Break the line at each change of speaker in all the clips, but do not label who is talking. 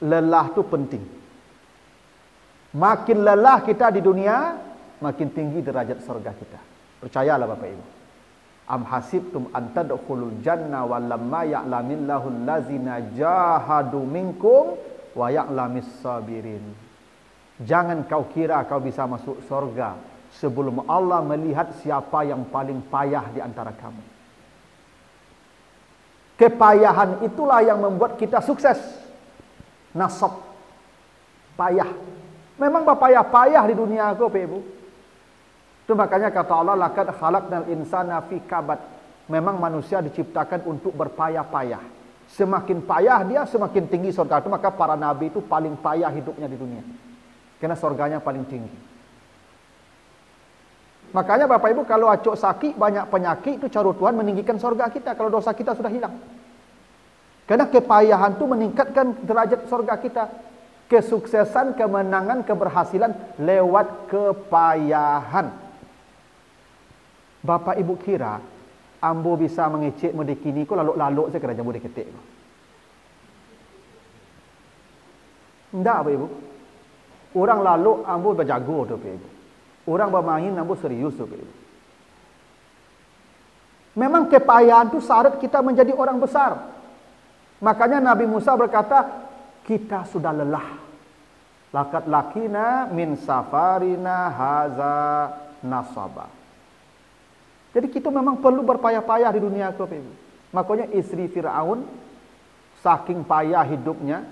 lelah tu penting. Makin lelah kita di dunia, makin tinggi derajat surga kita. Percayalah Bapak Ibu. Am hasibtum an tadkhulul jannah wa lamma ya'lamillahu allazina jahadu minkum wa ya'lamis sabirin. Jangan kau kira kau bisa masuk surga sebelum Allah melihat siapa yang paling payah di antara kamu. Kepayahan itulah yang membuat kita sukses. Nasab, payah. Memang berpayah-payah di dunia aku, Bapak Ibu. Itu makanya kata Allah, laqad khalaqnal insana fi kabad. Memang manusia diciptakan untuk berpayah-payah. Semakin payah dia, semakin tinggi surga itu. Maka para nabi itu paling payah hidupnya di dunia. Karena surganya paling tinggi. Makanya Bapak Ibu kalau acuk sakit, banyak penyakit, itu cara Tuhan meninggikan surga kita. Kalau dosa kita sudah hilang. Karena kepayahan itu meningkatkan derajat surga kita. Kesuksesan, kemenangan, keberhasilan lewat kepayahan. Bapak Ibu kira ambo bisa mengecek mendekini ko lalu-lalu saya kira jambu deketik. Enggak Bapak Ibu. Orang lalu ambo berjago tu Bapak Ibu. Orang bermain ambo serius tu Bapak Ibu. Memang kepayahan itu syarat kita menjadi orang besar. Makanya Nabi Musa berkata, kita sudah lelah. Laqad lakina min safarina haza nasaba. Jadi kita memang perlu berpayah-payah di dunia itu, Bapak Ibu. Makanya istri Fir'aun saking payah hidupnya,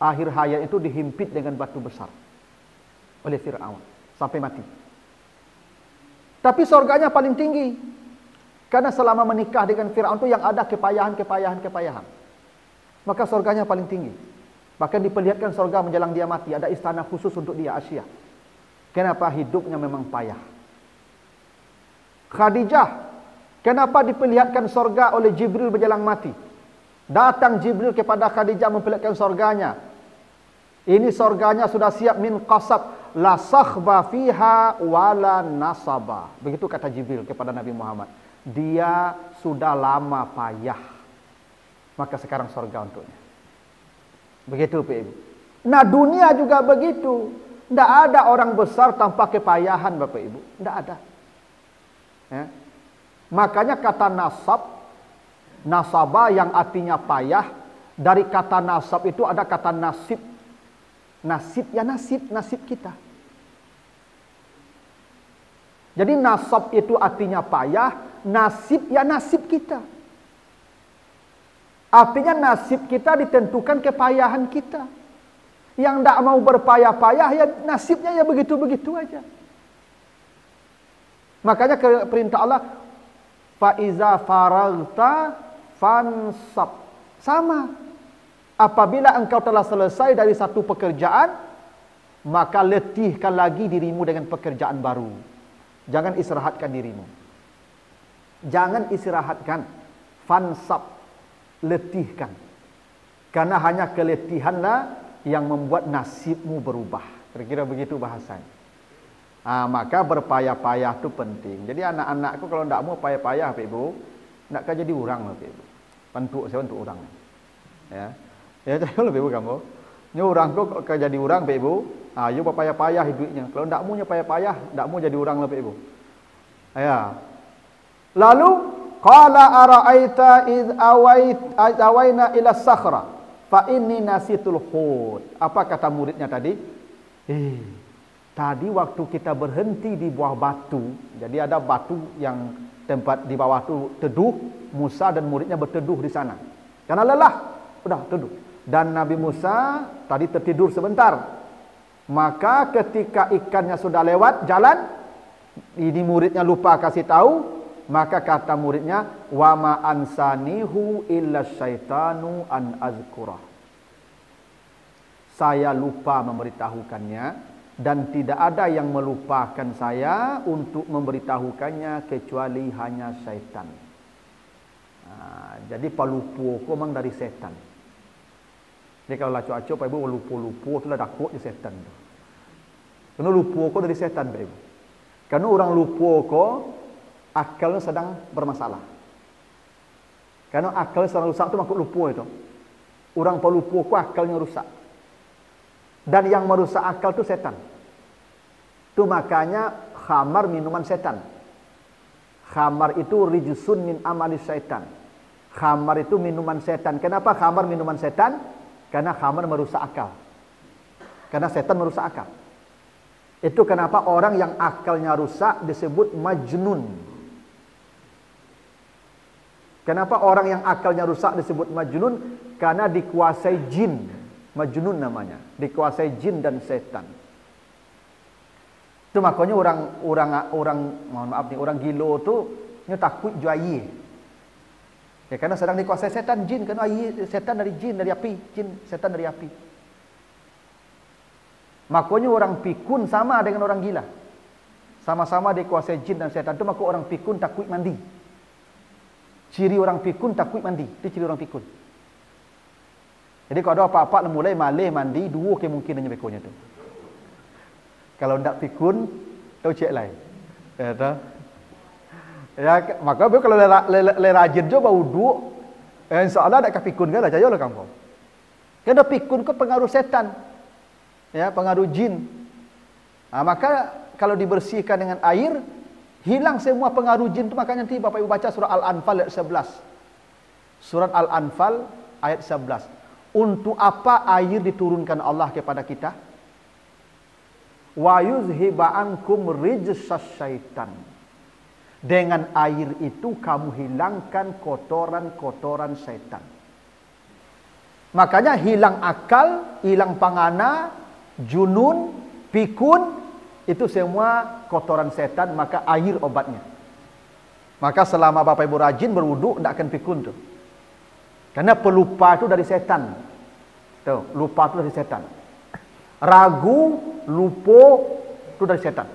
akhir hayat itu dihimpit dengan batu besar oleh Fir'aun sampai mati. Tapi surganya paling tinggi. Karena selama menikah dengan Fir'aun itu yang ada kepayahan. Maka surganya paling tinggi. Bahkan diperlihatkan surga menjelang dia mati. Ada istana khusus untuk dia, Asia. Kenapa? Hidupnya memang payah. Khadijah, kenapa diperlihatkan surga oleh Jibril menjelang mati? Datang Jibril kepada Khadijah memperlihatkan surganya. Ini surganya sudah siap min qasab. La sakhba fiha wala nasaba. Begitu kata Jibril kepada Nabi Muhammad. Dia sudah lama payah. Maka sekarang surga untuknya. Begitu Pak Ibu. Nah dunia juga begitu. Tidak ada orang besar tanpa kepayahan Bapak Ibu. Tidak ada. Ya. Makanya kata nasab, nasabah yang artinya payah. Dari kata nasab itu ada kata nasib. Nasib ya nasib kita. Jadi nasab itu artinya payah, nasib ya nasib kita. Artinya nasib kita ditentukan kepayahan kita. Yang tidak mau berpayah-payah ya nasibnya ya begitu-begitu aja. Makanya perintah Allah, faiza faragta fansab. Sama. Apabila engkau telah selesai dari satu pekerjaan, maka letihkan lagi dirimu dengan pekerjaan baru. Jangan istirahatkan dirimu. Jangan istirahatkan. Fansab. Letihkan. Karena hanya keletihanlah yang membuat nasibmu berubah. Kira-kira begitu bahasanya. Maka berpayah-payah itu penting. Jadi anak-anakku kalau tidak mau payah-payah Pak Ibu, tidak akan jadi orang Pak Ibu. Bantu saya untuk orang. Ya. Ya saya lebih Ibu kamu. Ini orang kok kalau jadi orang Pak Ibu, you berpayah-payah hidupnya. Kalau tidak mau payah-payah, tidak mau jadi orang lah Pak Ibu. Ya. Lalu qala ara'aita id awaina ila sakhra fa inni nasitul hut. Apa kata muridnya tadi? Tadi waktu kita berhenti di bawah batu. Jadi ada batu yang tempat di bawah itu teduh. Musa dan muridnya berteduh di sana. Karena lelah, sudah teduh. Dan Nabi Musa tadi tertidur sebentar. Maka ketika ikannya sudah lewat jalan, ini muridnya lupa kasih tahu. Maka kata muridnya, wa ma ansanihu illa syaitanu an azkurah. Saya lupa memberitahukannya dan tidak ada yang melupakan saya untuk memberitahukannya kecuali hanya syaitan. Jadi palupu memang dari setan. Jadi kalau lacu-acu Pak Ibu lupu-lupu itulah takut di setan. Karena lupu dari setan Pak Ibu. Karena orang lupu akalnya sedang bermasalah. Karena akalnya sedang rusak itu makhluk lupu itu. Orang pelupu akalnya rusak. Dan yang merusak akal itu setan. Itu makanya khamar minuman setan. Khamar itu rijsun min amali syaitan. Khamar itu minuman setan. Kenapa khamar minuman setan? Karena khamar merusak akal. Karena setan merusak akal. Itu kenapa orang yang akalnya rusak disebut majnun. Kenapa orang yang akalnya rusak disebut majnun? Karena dikuasai jin. Majnun namanya. Dikuasai jin dan setan. Itu makanya orang gilo tu nya takut juai. Ya, karena sedang dikuasai setan jin, karena setan dari jin, dari api, jin setan dari api. Makanya orang pikun sama dengan orang gila. Sama-sama dikuasai jin dan setan. Itu maka orang pikun takut mandi. Ciri orang pikun takut mandi. Itu ciri orang pikun. Jadi kalau ada apa-apa mulai malih mandi, dua kemungkinannya bekonya tu. Kalau ndak pikun, tahu cek lain. Ya tahu. Ya, maka kalau le rajin coba wudu, insya-Allah dak pikun kan lah cayo lah kamu. Karena pikun ke pengaruh setan. Ya, pengaruh jin. Nah, maka kalau dibersihkan dengan air, hilang semua pengaruh jin itu. Makanya nanti Bapak Ibu baca surah Al-Anfal ayat 11. Surat Al-Anfal ayat 11. Untuk apa air diturunkan Allah kepada kita? Wa yuzhiba ankum rijsas syaitan. Dengan air itu kamu hilangkan kotoran-kotoran syaitan. Makanya hilang akal, hilang pangana, junun, pikun, itu semua kotoran setan, maka air obatnya. Maka selama Bapak Ibu rajin berwudu, tidak akan pikun tuh. Karena pelupa itu dari setan. Tuh, lupa itu dari setan. Ragu, lupa itu dari setan.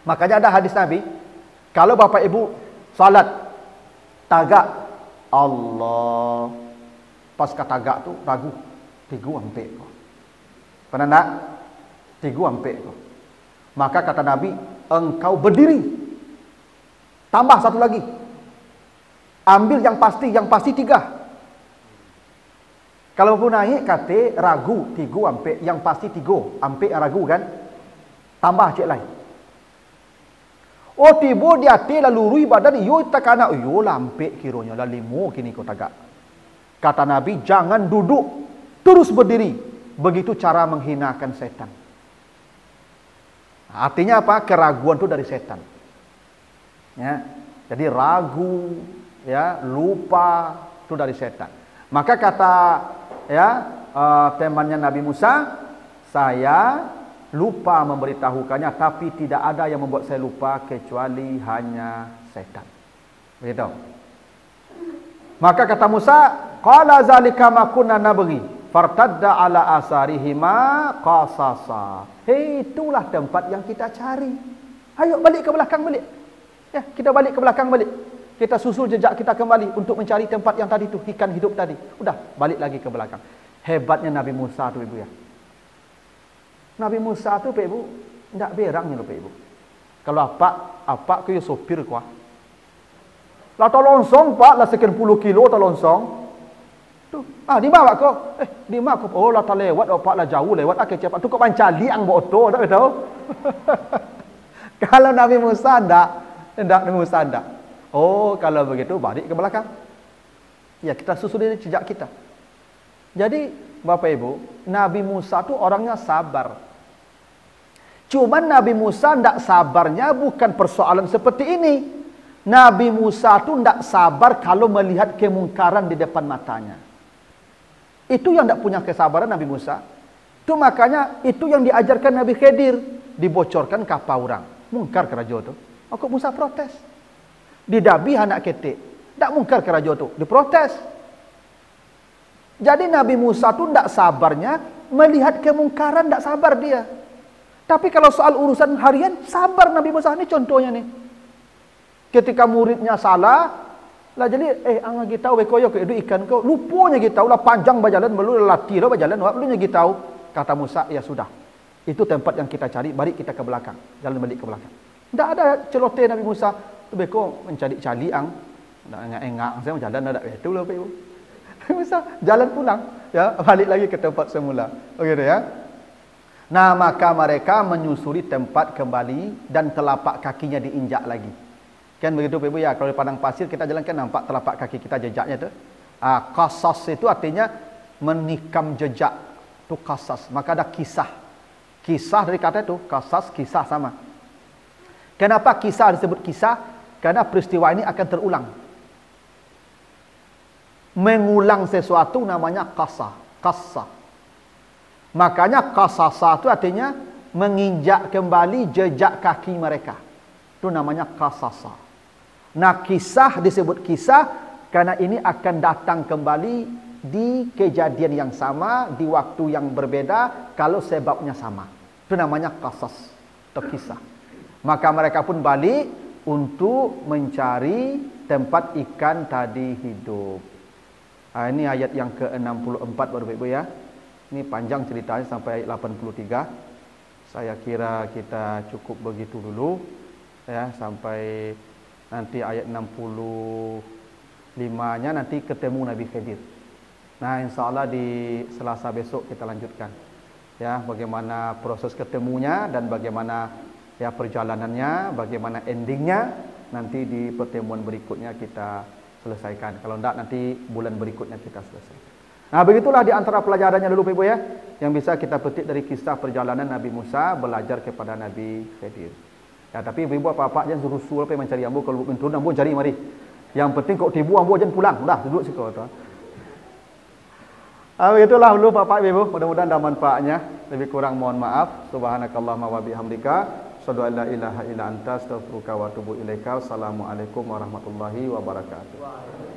Makanya ada hadis Nabi, kalau Bapak Ibu salat tagak Allah, pas katagak tu ragu, tigu ampe kau. Pernah nak? Tigu ampe kau. Maka kata Nabi, engkau berdiri. Tambah satu lagi. Ambil yang pasti 3. Kalau pun naik kata ragu 3 ampe, yang pasti 3 ampe ragu kan? Tambah cek lain. Oh tiba dia te lalu rui badan yo takana yo lampe kironya la 5 kini kau tagak. Kata Nabi, jangan duduk, terus berdiri. Begitu cara menghinakan setan. Artinya apa? Keraguan itu dari setan. Ya. Jadi ragu, ya, lupa itu dari setan. Maka kata temannya Nabi Musa, saya lupa memberitahukannya, tapi tidak ada yang membuat saya lupa kecuali hanya setan. Begitu. Maka kata Musa, qala zalika ma kunna nabghi fartadda ala asarihima qasasa. Itulah tempat yang kita cari. Ayo balik ke belakang balik. Ya, kita balik ke belakang balik. Kita susul jejak kita kembali untuk mencari tempat yang tadi tu, ikan hidup tadi. Udah, balik lagi ke belakang. Hebatnya Nabi Musa tu Ibu ya. Nabi Musa tu Pak Ibu, ndak berangnya Pak Ibu. Kalau apa ke sopir kuah. Lah tolonsong Pak, lah sekian puluh kilo tolonsong. Tu, di bawah kau. Di mak kau. Oh, lah tak lewat, Pak lah jauh lewat. Akhir cepat. Tu kau pancali ang boto, tak tahu. Kalau Nabi Musa ndak Nabi Musa ndak. Oh, kalau begitu balik ke belakang. Ya, kita susuli jejak kita. Jadi, Bapak Ibu, Nabi Musa tu orangnya sabar. Cuman Nabi Musa ndak sabarnya bukan persoalan seperti ini. Nabi Musa tu ndak sabar kalau melihat kemungkaran di depan matanya. Itu yang ndak punya kesabaran Nabi Musa. Itu makanya itu yang diajarkan Nabi Khidir, dibocorkan kapal orang. Mungkar ke raja tu. Aku Musa protes. Didabi anak ketik. Tak mungkar ke raja tu. Diprotes. Jadi Nabi Musa tu tak sabarnya melihat kemungkaran, tak sabar dia. Tapi kalau soal urusan harian, sabar Nabi Musa. Ini contohnya nih. Ketika muridnya salah, lah jadi ang kita wekoyo ke ikan kau lupanya kita ulah panjang berjalan belum latih lo berjalan belumnya kita tahu. Kata Musa, ya sudah. Itu tempat yang kita cari, balik kita ke belakang. Jalan balik ke belakang. Tak ada celoteh Nabi Musa. Tu beko mencari cali ang. Nak engak saya jalan ada itu lah Pak Ibu. Musa jalan pulang, ya, balik lagi ke tempat semula. Begitu ya. Nah, maka mereka menyusuri tempat kembali dan telapak kakinya diinjak lagi. Kan begitu Ibu ya, kalau di padang pasir kita jalan kan nampak telapak kaki kita jejaknya tu. Qasas itu artinya menikam jejak. Tu qasas. Maka ada kisah. Kisah dari kata itu, qasas, kisah sama. Kenapa kisah disebut kisah? Karena peristiwa ini akan terulang. Mengulang sesuatu namanya qasa. Makanya qasasa itu artinya menginjak kembali jejak kaki mereka. Itu namanya qasasa. Nah, kisah disebut kisah karena ini akan datang kembali di kejadian yang sama, di waktu yang berbeda, kalau sebabnya sama. Itu namanya qasas atau kisah. Maka mereka pun balik untuk mencari tempat ikan tadi hidup. Ini ayat yang ke-64 Bapak Ibu ya. Ini panjang ceritanya sampai ayat 83. Saya kira kita cukup begitu dulu ya, sampai nanti ayat 65-nya nanti ketemu Nabi Khidir. Nah, insyaallah di Selasa besok kita lanjutkan ya, bagaimana proses ketemunya dan bagaimana ya perjalanannya, bagaimana endingnya, nanti di pertemuan berikutnya kita selesaikan. Kalau tidak nanti bulan berikutnya kita selesaikan. Nah, begitulah di antara pelajarannya dulu Ibu ya, yang bisa kita petik dari kisah perjalanan Nabi Musa belajar kepada Nabi Khidir. Ya, tapi ibu apa-apa jangan suruh-suruh apa mencari ambo, kalau bukan turun ambo cari mari. Yang penting kok tibu ambo jangan pulang. Dah duduk situ tu. Begitulah dulu Bapak Ibu, mudah-mudahan ada manfaatnya. Lebih kurang mohon maaf. Subhanakallahumma wa bihamdika, asyhadu an la ilaha illa anta, astaghfiruka wa atubu ilaika. Assalamualaikum warahmatullahi wabarakatuh.